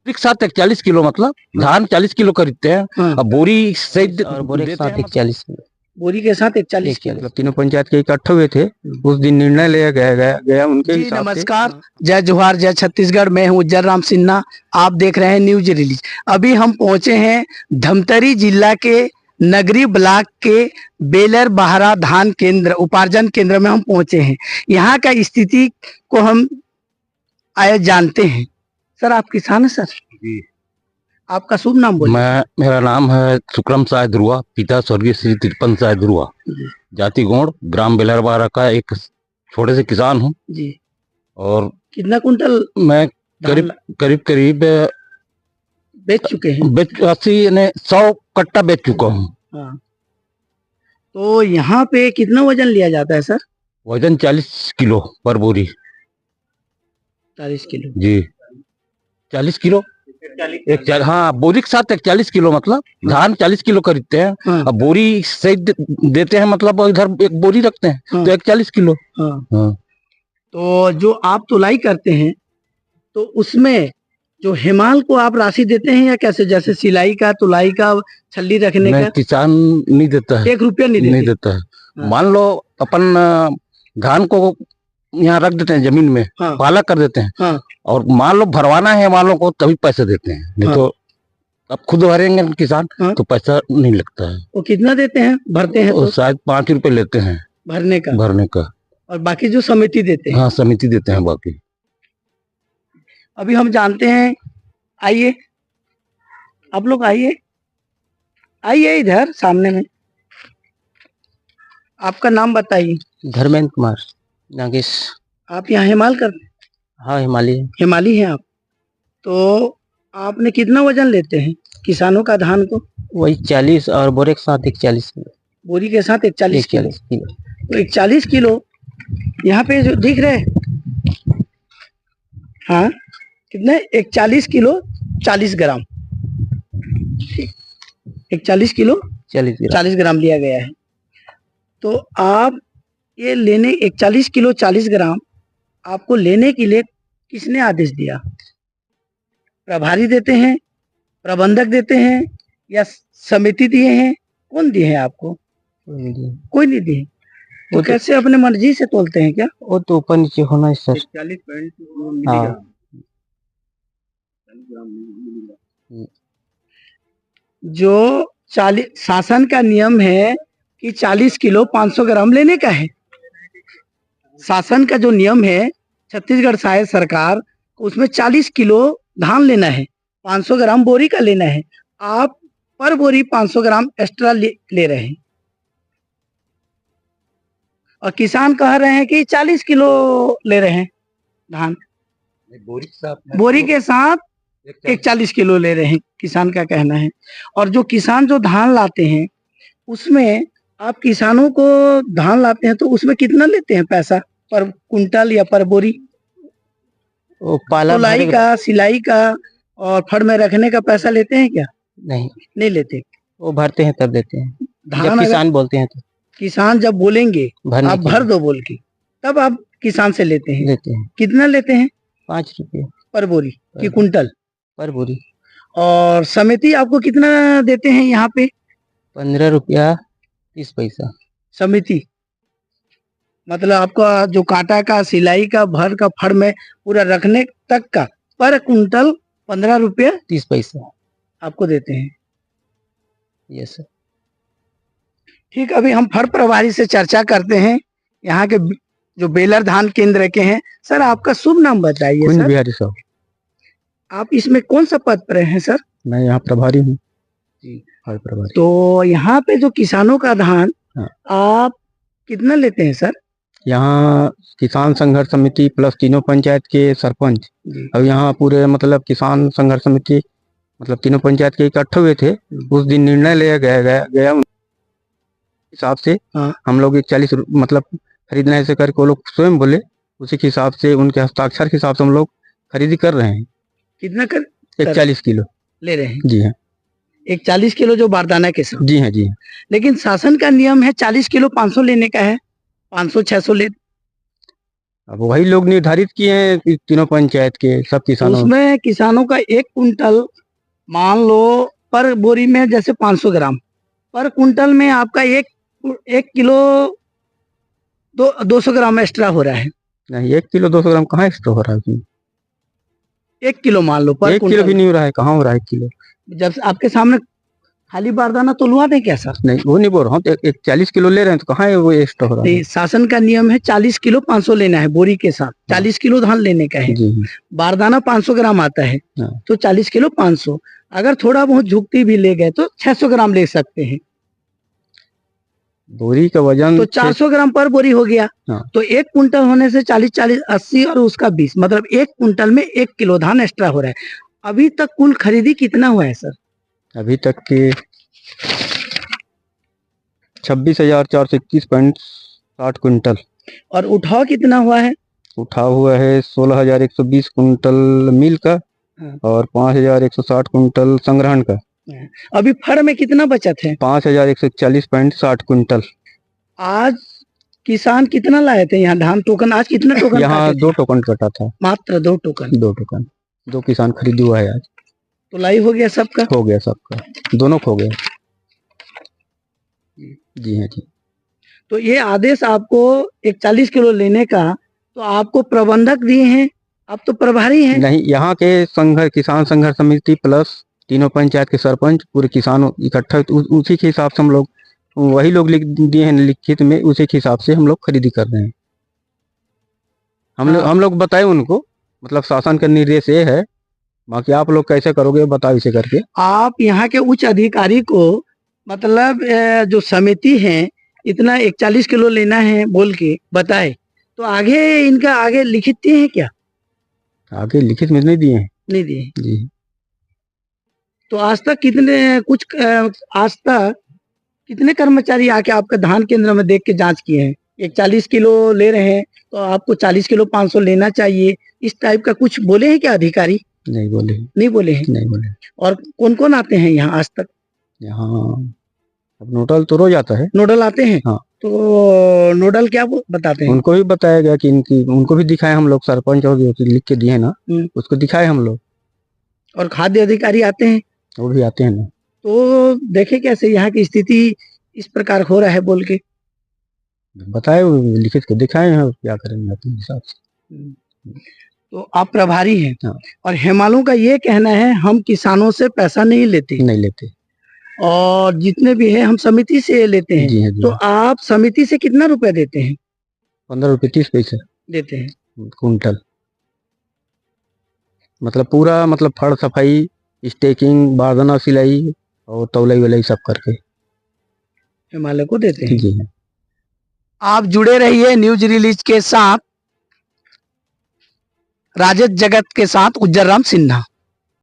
एक साथ 41 किलो, मतलब धान 40 किलो खरीदते हैं। अब बोरी सहित बोरी के साथ 41 किलो, बोरी के साथ 41 किलो। मतलब तीनों पंचायत के इकट्ठे हुए थे, उस दिन निर्णय लिया गया उनके जी हिसाब से। नमस्कार, जय जोहार, जय छत्तीसगढ़। मैं हूँ उज्जर राम सिन्हा, आप देख रहे हैं न्यूज रिलीज। अभी हम पहुंचे हैं धमतरी जिला के नगरी ब्लॉक के बेलर बहरा धान केंद्र उपार्जन केंद्र में हम पहुंचे हैं। यहाँ का स्थिति को हम आए जानते हैं। सर आप किसान हैं सर? जी। आपका शुभ नाम बोलिए। मेरा नाम है सुक्रम साय ध्रुवा, पिता स्वर्गीय श्री तिरपन साय ध्रुवा, जाति गौड़, ग्राम बेलरबारा का एक छोटे से किसान हूँ जी। और कितना कुंटल मैं करीब बेच चुके हैं? 80 यानी 100 कट्टा बेच चुका हूँ। हाँ। तो यहाँ पे कितना वजन लिया जाता है सर? वजन 40 किलो पर बोरी। 40 किलो जी, 40 किलो हाँ, बोरी के साथ 41 किलो, मतलब धान 40 किलो खरीदते हैं। हाँ। अब बोरी सहित देते हैं, मतलब इधर एक बोरी रखते हैं। हाँ। तो 41 किलो। हाँ। हाँ। तो जो आप तुलाई करते हैं तो उसमें जो हेमाल को आप राशि देते हैं या कैसे? जैसे सिलाई का, तुलाई का, छल्ली रखने का? किसान नहीं देता है, 1 रुपया नहीं देता है। हाँ। मान लो अपन धान को यहाँ रख देते हैं जमीन में। हाँ। पाला कर देते हैं। हाँ। और मान लो भरवाना है वालों को, तभी पैसे देते हैं, नहीं हाँ। तो अब खुद भरेंगे किसान। हाँ। तो पैसा नहीं लगता है। वो कितना देते हैं भरते हैं? तो शायद 5 रुपए लेते हैं भरने का। और बाकी जो समिति देते हैं? हाँ, समिति देते हैं बाकी। अभी हम जानते हैं, आइए आप लोग, आइए इधर सामने में। आपका नाम बताइए। धर्मेंद्र कुमार नागेश। आप यहाँ हिमाल करते? हाँ, हिमाली हैं आप। तो आपने कितना वजन लेते हैं किसानों का धान को? वही 40 और बोरे के साथ 41 किलो। बोरी के साथ 41 किलो। तो 41 किलो यहाँ पे जो दिख रहे हैं, हाँ कितने? 41 किलो 40 ग्राम। 41 किलो 40 ग्राम लिया गया है। तो आप ये लेने 41 किलो 40 ग्राम आपको लेने के लिए किसने आदेश दिया? प्रभारी देते हैं, प्रबंधक देते हैं, या समिति दिए हैं? कौन दिए हैं आपको? कोई नहीं दिए। तो कैसे अपने मर्जी से तोलते हैं क्या? वो तो ऊपर नीचे होना है सर। 40 जो 40 शासन का नियम है कि 40 किलो 500 ग्राम लेने का है। शासन का जो नियम है छत्तीसगढ़ सहायक सरकार, उसमें 40 किलो धान लेना है, 500 ग्राम बोरी का लेना है। आप पर बोरी 500 ग्राम एक्स्ट्रा ले रहे हैं और किसान कह रहे हैं कि 40 किलो ले रहे हैं धान। बोरी के साथ 41 किलो ले रहे हैं, किसान का कहना है। और जो किसान जो धान लाते हैं उसमें आप किसानों को धान लाते हैं तो उसमें कितना लेते हैं पैसा पर कुंटल या पर बोरी? तुलाई का, सिलाई का और फड़ में रखने का पैसा लेते हैं क्या? नहीं लेते। वो भरते हैं तब देते हैं, जब किसान बोलते हैं तो। किसान जब बोलेंगे आप भर दो बोल के, तब आप किसान से लेते हैं। कितना लेते हैं? 5 रुपये पर बोरी की कुंटल? पर बोरी। और समिति आपको कितना देते हैं यहाँ पे? 15 रुपया 30 पैसा। समिति मतलब आपका जो काटा का, सिलाई का, भर का, फड़ में पूरा रखने तक का पर कुंटल 15 रुपया 30 पैसा आपको देते हैं। Yes sir. ठीक, अभी हम फड़ प्रभारी से चर्चा करते हैं, यहाँ के जो बेलर धान केंद्र के हैं। सर आपका शुभ नाम बताइए सर। बिहारी साहब। आप इसमें कौन सा पद पर हैं सर? मैं यहाँ प्रभारी हूँ जी, फड़ प्रभारी। तो यहाँ पे जो किसानों का धान आप कितना लेते हैं सर? यहाँ किसान संघर्ष समिति प्लस तीनों पंचायत के सरपंच और यहाँ पूरे मतलब किसान संघर्ष समिति मतलब तीनों पंचायत के इकट्ठे हुए थे। उस दिन निर्णय लिया गया हिसाब से। हम लोग 41 मतलब खरीदने से करके वो लोग स्वयं बोले, उसी के हिसाब से उनके हस्ताक्षर के हिसाब से हम लोग खरीदी कर रहे हैं। कितना कर? 41 किलो ले रहे हैं। जी हाँ। 41 किलो जो बारदाना के साथ? जी हाँ जी हाँ। लेकिन शासन का नियम है 40 किलो 500 लेने का है, 500 600 ले। अब वही लोग निर्धारित किए हैं कि तीनों पंचायत के सब किसानों। उसमें किसानों का 1 कुंटल मान लो पर बोरी में जैसे 500 ग्राम पर कुंटल में आपका एक किलो 200 ग्राम एक्स्ट्रा हो रहा है। नहीं, 1 किलो 200 ग्राम कहाँ एक्स्ट्रा हो रहा है उसमें? 1 किलो मान लो पर 1 किलो भी नहीं हो रहा है, कहाँ हो रहा है 1 किलो? जब आपके सामने खाली बारदाना तोलवा दें क्या सर? नहीं, वो नहीं बोल रहा हूँ, तो एक 40 किलो ले रहे हैं तो कहाँ है वो एक्स्ट्रा हो रहा है? नहीं, शासन का नियम है 40 किलो 500 लेना है बोरी के साथ, 40 किलो धान लेने का है। जी बारदाना 500 ग्राम आता है, हाँ। तो 40 किलो 500, अगर थोड़ा बहुत झुकती भी ले गए तो 600 ग्राम ले सकते हैं, बोरी का वजन तो 400 ग्राम पर बोरी हो गया। हाँ। तो 1 कुंटल होने से 40 80 और उसका 20, मतलब 1 कुंटल में 1 किलो धान एक्स्ट्रा हो रहा है। अभी तक कुल खरीदी कितना हुआ है सर? अभी तक के 26,421.60 क्विंटल। और उठाव कितना हुआ है? उठाव हुआ है 16,120 कुंटल मिल का और 5,160 कुंटल संग्रहण का। अभी फड़ में कितना बचत है? 5,140.60 कुंटल। आज किसान कितना लाए थे यहाँ धान टोकन? आज कितना टोकन? यहाँ 2 टोकन कटा था, मात्र 2 टोकन। 2 टोकन 2 किसान खरीद हुआ है आज। तो लाई हो गया सबका? हो गया सबका, दोनों खो गया। जी हाँ जी। तो ये आदेश आपको 41 किलो लेने का तो आपको प्रबंधक दिए हैं, आप तो प्रभारी हैं? नहीं, यहाँ के किसान संघर्ष समिति प्लस तीनों पंचायत के सरपंच पूरे किसान इकट्ठा, उसी के हिसाब से हम लोग, वही लोग लिख दिए हैं लिखित में, उसी के हिसाब से हम लोग खरीदी कर रहे हैं। हम लोग बताए उनको, मतलब शासन का निर्देश ये है, बाकी आप लोग कैसे करोगे बताओ इसे करके। आप यहाँ के उच्च अधिकारी को मतलब जो समिति है इतना 41 किलो लेना है बोल के बताए, तो आगे इनका आगे लिखित दिए हैं क्या? आगे लिखित में नहीं दिए हैं। नहीं दिए जी। तो आज तक कितने कर्मचारी आके आपका धान केंद्र में देख के जांच किए हैं? 41 किलो ले रहे हैं तो आपको 40 किलो 500 लेना चाहिए, इस टाइप का कुछ बोले हैं क्या अधिकारी? नहीं बोले। नहीं बोले हैं? नहीं बोले। और कौन कौन आते हैं यहाँ आज तक? यहाँ अब नोडल तो रोज आता है। नोडल आते हैं? हाँ। तो नोडल क्या बताते हैं? उनको भी बताया गया कि उनको भी दिखाए हम लोग, सरपंच और जो लिख के दिए ना उसको दिखाए हम लोग। और खाद्य अधिकारी आते हैं? वो भी आते हैं ना। तो देखे कैसे यहाँ की स्थिति इस प्रकार हो रहा है बोल के बताए, लिखित के दिखाए हैं, क्या करेंगे अपने हिसाब से। तो आप प्रभारी हैं। हाँ। और हेमालू का ये कहना है हम किसानों से पैसा नहीं लेते और जितने भी है हम समिति से लेते हैं। जी है, जी तो आप समिति से कितना रुपए देते हैं? 15 रुपये 30 पैसे देते हैं कुंटल। मतलब पूरा, मतलब फड़ सफाई, स्टेकिंग, बारदाना सिलाई और तौलाई वलाई सब करके हिमालय को देते हैं। जी है। आप जुड़े रहिए न्यूज रिलीज के साथ, राजेश जगत के साथ उज्जर राम सिन्हा।